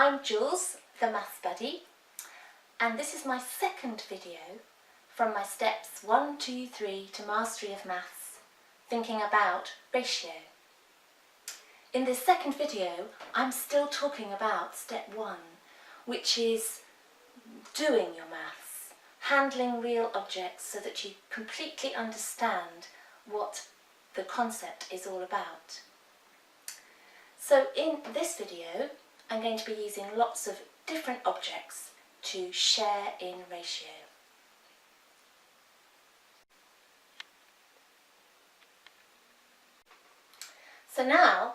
I'm Jules, the Maths Buddy, and this is my second video from my steps 1, 2, 3 to Mastery of Maths, thinking about ratio. In this second video, I'm still talking about step 1, which is doing your maths, handling real objects so that you completely understand what the concept is all about. So in this video, I'm going to be using lots of different objects to share in ratio. So now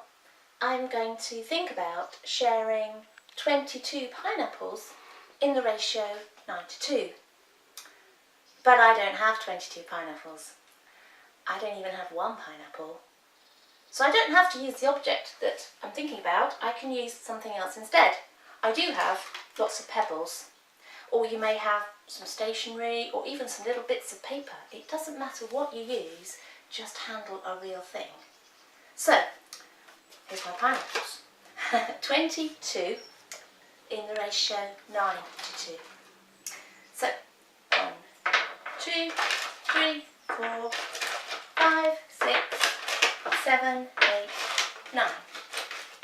I'm going to think about sharing 22 pineapples in the ratio 9:2. But I don't have 22 pineapples. I don't even have one pineapple. So I don't have to use the object that I'm thinking about, I can use something else instead. I do have lots of pebbles, or you may have some stationery, or even some little bits of paper. It doesn't matter what you use, just handle a real thing. So, here's my pineapples. 22 in the ratio 9:2. So, 1, 2, 3, 4, 5, 6, 7, 8, 9,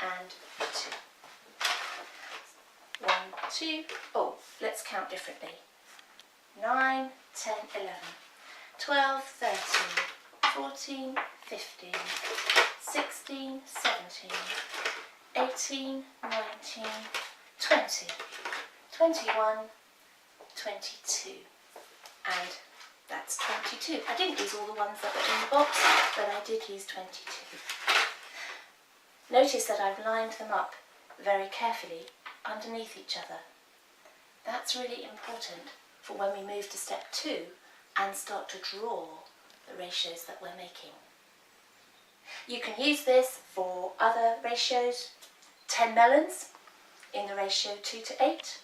and 2. 1, 2, oh, let's count differently. 9, 10, 11, 12, 13, 14, 15, 16, 17, 18, 19, 20, 21, 22, and that's 22. I didn't use all the ones that were in the box, but I did use 22. Notice that I've lined them up very carefully underneath each other. That's really important for when we move to step 2 and start to draw the ratios that we're making. You can use this for other ratios, 10 melons in the ratio 2:8,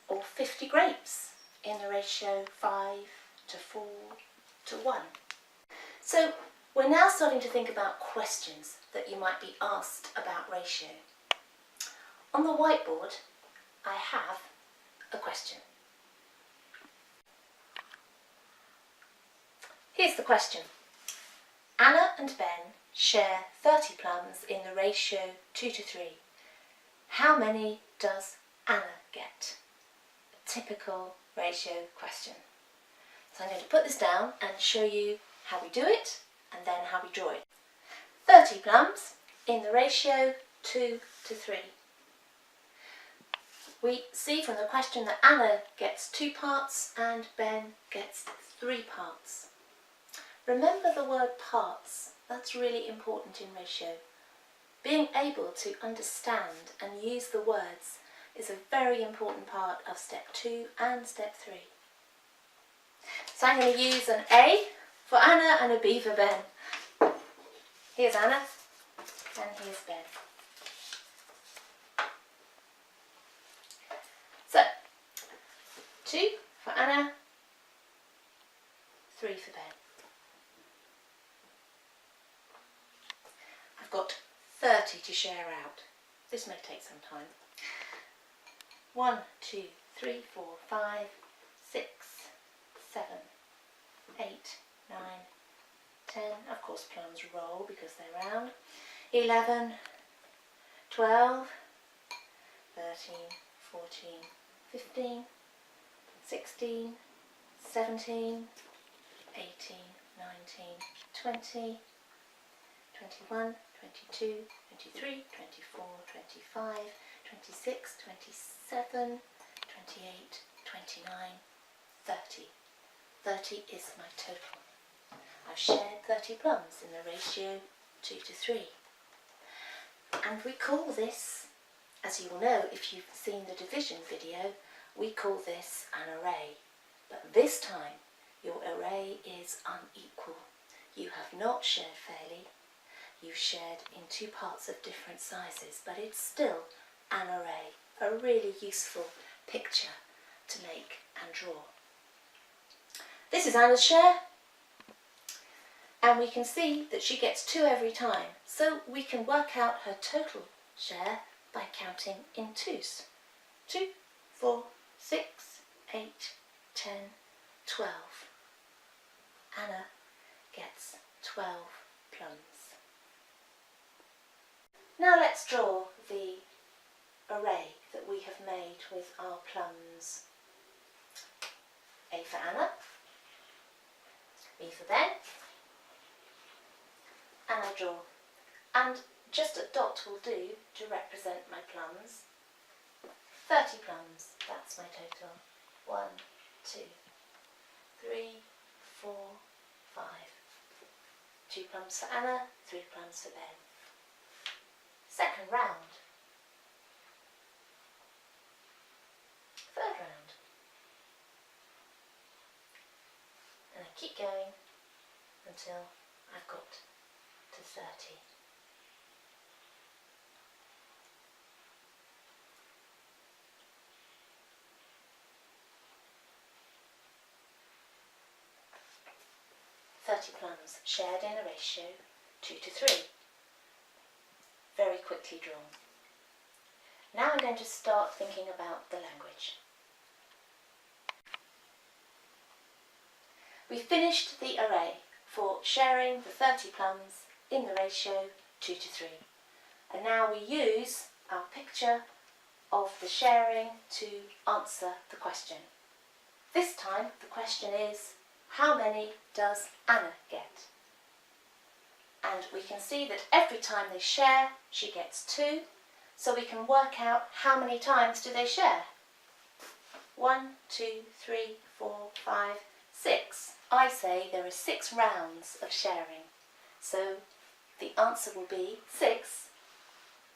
or 50 grapes in the ratio 5:4:1. So we're now starting to think about questions that you might be asked about ratio. On the whiteboard, I have a question. Here's the question. Anna and Ben share 30 plums in the ratio 2:3. How many does Anna get? A typical ratio question. So I'm going to put this down and show you how we do it and then how we draw it. 30 plums in the ratio 2:3. We see from the question that Anna gets 2 parts and Ben gets 3 parts. Remember the word parts, that's really important in ratio. Being able to understand and use the words is a very important part of step 2 and step 3. So I'm going to use an A for Anna and a B for Ben. Here's Anna and here's Ben. So, 2 for Anna, 3 for Ben. I've got 30 to share out. This may take some time. 1, 2, 3, 4, 5, 6, 7, 8, 9, 10. Of course plums roll because they're round. 11, 12, 13, 14, 15, 16, 17, 18, 19, 20, 21, 22, 23, 24, 25, 26, 27, 28, 29, 30. 30 is my total. I've shared 30 plums in the ratio 2:3. And we call this, as you will know if you've seen the division video, we call this an array. But this time your array is unequal. You have not shared fairly. You've shared in 2 parts of different sizes, but it's still an array. A really useful picture to make and draw. This is Anna's share, and we can see that she gets 2 every time, so we can work out her total share by counting in twos. 2, 4, 6, 8, 10, 12. Anna gets 12 plums. Now let's draw the array that we have made with our plums. A for Anna, B for Ben, and I draw. And just a dot will do to represent my plums. 30 plums, that's my total. 1, 2, 3, 4, 5. 2 plums for Anna, 3 plums for Ben. Second round. Third round. And I keep going until I've got to 30. Plums shared in a ratio 2 to 3. Very quickly drawn. Now I'm going to start thinking about the language. We finished the array for sharing the 30 plums in the ratio 2 to 3. And now we use our picture of the sharing to answer the question. This time the question is, how many does Anna get? And we can see that every time they share, she gets 2, so we can work out how many times do they share. 1, 2, 3, 4, 5, 6. I say there are 6 rounds of sharing, so the answer will be 6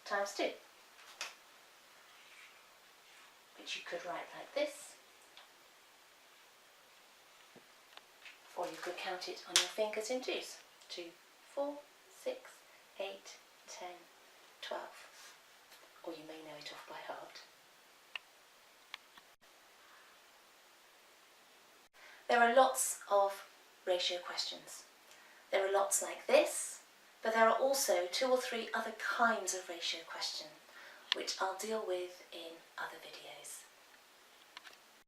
times 2, which you could write like this. Or you could count it on your fingers in twos. 2, 4, 6, 8, 10, 12. Or you may know it off by heart. There are lots of ratio questions. There are lots like this, but there are also 2 or 3 other kinds of ratio question, which I'll deal with in other videos.